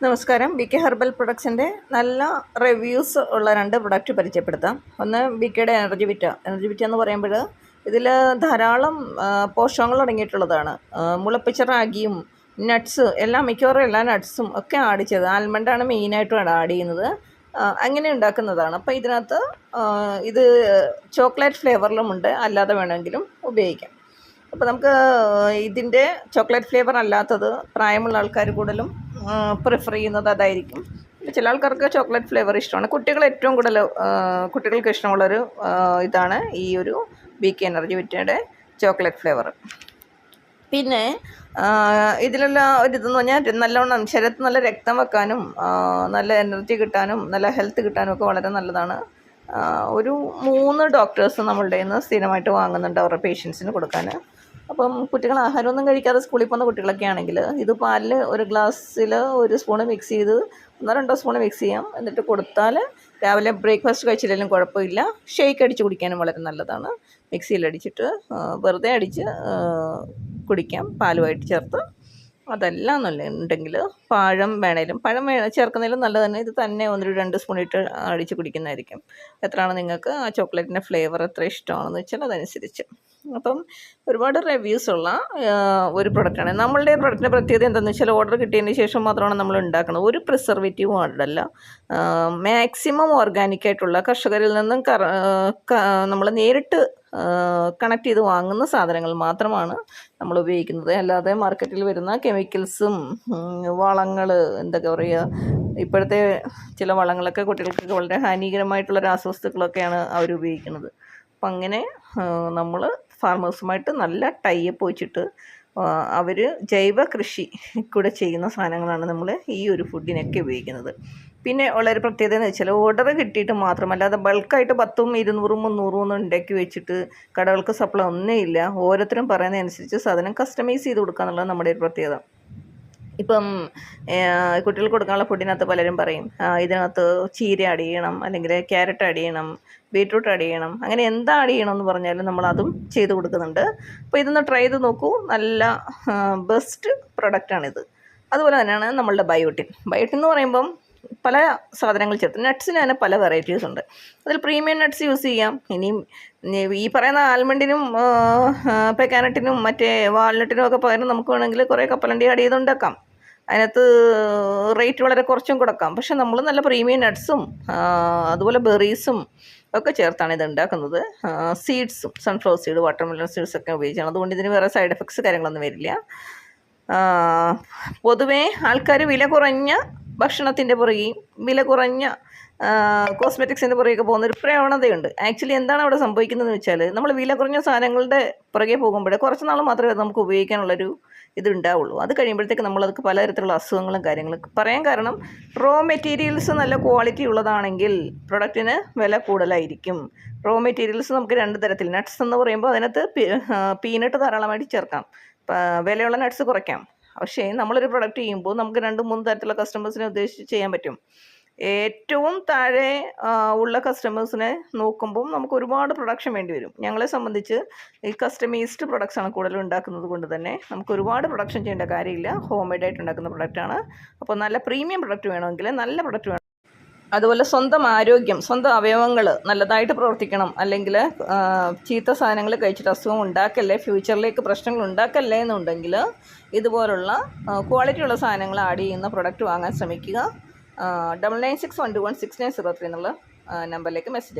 നമസ്കാരം. B K herbal പ്രൊഡക്ട്സിൻ്റെ നല്ല reviews ഉള്ള 2 പ്രൊഡക്റ്റ് പരിചയപ്പെടുത്താം. ഒന്ന് ബി കെയുടെ എനർജി വിറ്റ എന്ന് പറയുമ്പോൾ ഇതിൽ ധാരാളം പോഷകങ്ങൾ അടങ്ങിയിട്ടുള്ളതാണ്. മുളപ്പിച്ച റാഗിയും നട്ട്സ് എല്ലാം, മിക്കവാറും എല്ലാ നട്ട്സും ഒക്കെ ആഡ് ചെയ്ത്, ആൽമണ്ടാണ് മെയിനായിട്ടും ആഡ് ചെയ്യുന്നത്. അങ്ങനെ ഉണ്ടാക്കുന്നതാണ്. അപ്പോൾ ഇതിനകത്ത് ഇത് ചോക്ലേറ്റ് ഫ്ലേവറിലുമുണ്ട്, അല്ലാതെ വേണമെങ്കിലും ഉപയോഗിക്കാം. അപ്പോൾ നമുക്ക് ഇതിൻ്റെ ചോക്ലേറ്റ് ഫ്ലേവർ അല്ലാത്തത് പ്രായമുള്ള ആൾക്കാർ കൂടുതലും പ്രിഫർ ചെയ്യുന്നത് അതായിരിക്കും. ചില ആൾക്കാർക്ക് ചോക്ലേറ്റ് ഫ്ലേവർ ഇഷ്ടമാണ്. കുട്ടികൾ ഏറ്റവും കൂടുതൽ കുട്ടികൾക്ക് ഇഷ്ടമുള്ളൊരു ഇതാണ് ഈ ഒരു ബി കെ എനർജി വിറ്റയുടെ ചോക്ലേറ്റ് ഫ്ലേവർ. പിന്നെ ഇതിലുള്ള ഒരിതെന്ന് പറഞ്ഞാൽ നല്ലവണ്ണം ശരീരത്തിൽ നല്ല രക്തം വെക്കാനും നല്ല എനർജി കിട്ടാനും നല്ല ഹെൽത്ത് കിട്ടാനും ഒക്കെ വളരെ നല്ലതാണ്. ഒരു 3 ഡോക്ടേഴ്സ് നമ്മളുടെ നിന്ന് സ്ഥിരമായിട്ട് വാങ്ങുന്നുണ്ട് അവരുടെ പേഷ്യൻസിന് കൊടുക്കാൻ. അപ്പം കുട്ടികൾ ആഹാരമൊന്നും കഴിക്കാതെ സ്കൂളിൽ പോകുന്ന കുട്ടികളൊക്കെ ആണെങ്കിൽ ഇത് പാലിൽ ഒരു ഗ്ലാസ്സിൽ 1 സ്പൂണ് മിക്സ് ചെയ്ത് 1-2 സ്പൂണ് മിക്സ് ചെയ്യാം. എന്നിട്ട് കൊടുത്താൽ രാവിലെ ബ്രേക്ക്ഫാസ്റ്റ് കഴിച്ചില്ലെങ്കിലും കുഴപ്പമില്ല. ഷേക്ക് അടിച്ച് കുടിക്കാനും വളരെ നല്ലതാണ്. മിക്സിയിലടിച്ചിട്ട് വെറുതെ അടിച്ച് കുടിക്കാം പാലുമായിട്ട് ചേർത്ത്. അതെല്ലാം നല്ല ഉണ്ടെങ്കിൽ പഴം ചേർക്കുന്നതിലും നല്ലത് തന്നെ. ഇത് തന്നെ 1-2 സ്പൂൺ ഇട്ട് അടിച്ച് കുടിക്കുന്നതായിരിക്കും. എത്രയാണ് നിങ്ങൾക്ക് ആ ചോക്ലേറ്റിൻ്റെ ഫ്ലേവർ എത്ര ഇഷ്ടമാണെന്ന് വെച്ചാൽ അതനുസരിച്ച്. അപ്പം ഒരുപാട് റിവ്യൂസുള്ള ഒരു പ്രൊഡക്റ്റാണ്. നമ്മളുടെ പ്രൊഡക്റ്റിൻ്റെ പ്രത്യേകത എന്താണെന്ന് വെച്ചാൽ ഓർഡർ കിട്ടിയതിന് ശേഷം മാത്രമാണ് നമ്മൾ ഉണ്ടാക്കുന്നത്. ഒരു പ്രിസർവേറ്റീവും ആഡല്ല. മാക്സിമം ഓർഗാനിക്കായിട്ടുള്ള കർഷകരിൽ നിന്നും നമ്മൾ നേരിട്ട് കണക്ട് ചെയ്ത് വാങ്ങുന്ന സാധനങ്ങൾ മാത്രമാണ് നമ്മൾ ഉപയോഗിക്കുന്നത്. അല്ലാതെ മാർക്കറ്റിൽ വരുന്ന കെമിക്കൽസും വളങ്ങൾ, എന്തൊക്കെ പറയുക, ഇപ്പോഴത്തെ ചില വളങ്ങളൊക്കെ കുട്ടികൾക്ക് വളരെ ഹാനികരമായിട്ടുള്ള രാസവസ്തുക്കളൊക്കെയാണ് അവർ ഉപയോഗിക്കുന്നത്. അപ്പം അങ്ങനെ നമ്മൾ ഫാർമേഴ്സുമായിട്ട് നല്ല ടൈപ്പ് വെച്ചിട്ട് അവർ ജൈവ കൃഷി കൂടെ ചെയ്യുന്ന സാധനങ്ങളാണ് നമ്മൾ ഈ ഒരു ഫുഡിനൊക്കെ ഉപയോഗിക്കുന്നത്. പിന്നെ ഉള്ളൊരു പ്രത്യേകത എന്ന് വെച്ചാൽ ഓർഡർ കിട്ടിയിട്ട് മാത്രമല്ലാതെ ബൾക്കായിട്ട് 10ഉം 200ഉം 300ഉം ഒന്നും ഉണ്ടാക്കി വെച്ചിട്ട് കടകൾക്ക് സപ്ലൈ ഒന്നുമില്ല. ഓരോരുത്തരും പറയുന്നതനുസരിച്ച് സാധനം കസ്റ്റമൈസ് ചെയ്ത് കൊടുക്കുക എന്നുള്ളത് നമ്മുടെ ഒരു പ്രത്യേകത. ഇപ്പം കുട്ടികൾക്ക് കൊടുക്കാനുള്ള ഫുഡിനകത്ത് പലരും പറയും ഇതിനകത്ത് ചീര ആഡ് ചെയ്യണം, അല്ലെങ്കിൽ ക്യാരറ്റ് ആഡ് ചെയ്യണം, ബീട്രൂട്ട് ആഡ് ചെയ്യണം, അങ്ങനെ എന്താ ആഡ് ചെയ്യണമെന്ന് പറഞ്ഞാലും നമ്മളതും ചെയ്ത് കൊടുക്കുന്നുണ്ട്. അപ്പോൾ ഇതൊന്ന് ട്രൈ ചെയ്ത് നോക്കൂ. നല്ല ബെസ്റ്റ് പ്രൊഡക്റ്റാണിത്. അതുപോലെ തന്നെയാണ് നമ്മളുടെ ബയോട്ടിൻ എന്ന് പറയുമ്പം പല സാധനങ്ങൾ ചേർത്ത് നട്ട്സിന് തന്നെ പല വെറൈറ്റീസ് ഉണ്ട്. അതിൽ പ്രീമിയം നട്ട്സ് യൂസ് ചെയ്യാം. ഇനിയും ഈ പറയുന്ന ആൽമണ്ടിനും പെക്കാനട്ടിനും മറ്റേ വാൾനട്ടിനും ഒക്കെ പകരം നമുക്ക് വേണമെങ്കിൽ കുറേ കപ്പലണ്ടി ആഡ് ചെയ്തുണ്ടാക്കാം. അതിനകത്ത് റേറ്റ് വളരെ കുറച്ചും കൊടുക്കാം. പക്ഷെ നമ്മൾ നല്ല പ്രീമിയം നട്ട്സും അതുപോലെ ബെറീസും ഒക്കെ ചേർത്താണ് ഇത് ഉണ്ടാക്കുന്നത്. സീഡ്സും സൺഫ്ലവർ സീഡ്, വാട്ടർമെലൺ സീഡ്സൊക്കെ ഉപയോഗിച്ചാണ്. അതുകൊണ്ട് ഇതിന് വേറെ സൈഡ് എഫക്ട്സ് കാര്യങ്ങളൊന്നും വരില്ല. പൊതുവേ ആൾക്കാർ വില കുറഞ്ഞ ഭക്ഷണത്തിൻ്റെ പുറകെയും വില കുറഞ്ഞ കോസ്മെറ്റിക്സിൻ്റെ പുറകെയൊക്കെ പോകുന്നൊരു പ്രവണതയുണ്ട്. ആക്ച്വലി എന്താണ് അവിടെ സംഭവിക്കുന്നതെന്ന് വെച്ചാൽ നമ്മൾ വില കുറഞ്ഞ സാധനങ്ങളുടെ പുറകെ പോകുമ്പോൾ കുറച്ച് നാൾ മാത്രമേ അത് നമുക്ക് ഉപയോഗിക്കാനുള്ളൊരു ഇതുണ്ടാവുള്ളൂ. അത് കഴിയുമ്പോഴത്തേക്ക് നമ്മളതൊക്കെ പലതരത്തിലുള്ള അസുഖങ്ങളും കാര്യങ്ങളും പറയാൻ കാരണം റോ മെറ്റീരിയൽസ് നല്ല ക്വാളിറ്റി ഉള്ളതാണെങ്കിൽ പ്രൊഡക്റ്റിന് വില കൂടുതലായിരിക്കും. റോ മെറ്റീരിയൽസ് നമുക്ക് 2 തരത്തിൽ. നട്ട്സ് എന്ന് പറയുമ്പോൾ അതിനകത്ത് പീനട്ട് ധാരാളമായിട്ട് ചേർക്കാം, വിലയുള്ള നട്ട്സ് കുറയ്ക്കാം. പക്ഷേ നമ്മളൊരു പ്രൊഡക്റ്റ് ചെയ്യുമ്പോൾ നമുക്ക് 2-3 തരത്തിലുള്ള കസ്റ്റമേഴ്സിനെ ഉദ്ദേശിച്ച് ചെയ്യാൻ പറ്റും. ഏറ്റവും താഴെ ഉള്ള കസ്റ്റമേഴ്സിനെ നോക്കുമ്പോൾ നമുക്ക് ഒരുപാട് പ്രൊഡക്ഷൻ വേണ്ടി വരും. ഞങ്ങളെ സംബന്ധിച്ച് ഈ കസ്റ്റമൈസ്ഡ് പ്രൊഡക്ട്സാണ് കൂടുതലും ഉണ്ടാക്കുന്നത് കൊണ്ട് തന്നെ നമുക്ക് ഒരുപാട് പ്രൊഡക്ഷൻ ചെയ്യേണ്ട കാര്യമില്ല. ഹോം മെയ്ഡായിട്ട് ഉണ്ടാക്കുന്ന പ്രൊഡക്റ്റാണ്. അപ്പോൾ നല്ല പ്രീമിയം പ്രൊഡക്റ്റ് വേണമെങ്കിൽ നല്ല പ്രൊഡക്റ്റ് വേണം. അതുപോലെ സ്വന്തം ആരോഗ്യം, സ്വന്തം അവയവങ്ങൾ നല്ലതായിട്ട് പ്രവർത്തിക്കണം, അല്ലെങ്കിൽ ചീത്ത സാധനങ്ങൾ കഴിച്ചിട്ട് അസുഖം ഉണ്ടാക്കല്ലേ, ഫ്യൂച്ചറിലേക്ക് പ്രശ്നങ്ങൾ ഉണ്ടാക്കല്ലേ എന്നുണ്ടെങ്കിൽ ഇതുപോലുള്ള ക്വാളിറ്റിയുള്ള സാധനങ്ങൾ ആഡ് ചെയ്യുന്ന പ്രൊഡക്റ്റ് വാങ്ങാൻ ശ്രമിക്കുക. 9961216903 എന്നുള്ള നമ്പറിലേക്ക് മെസ്സേജ്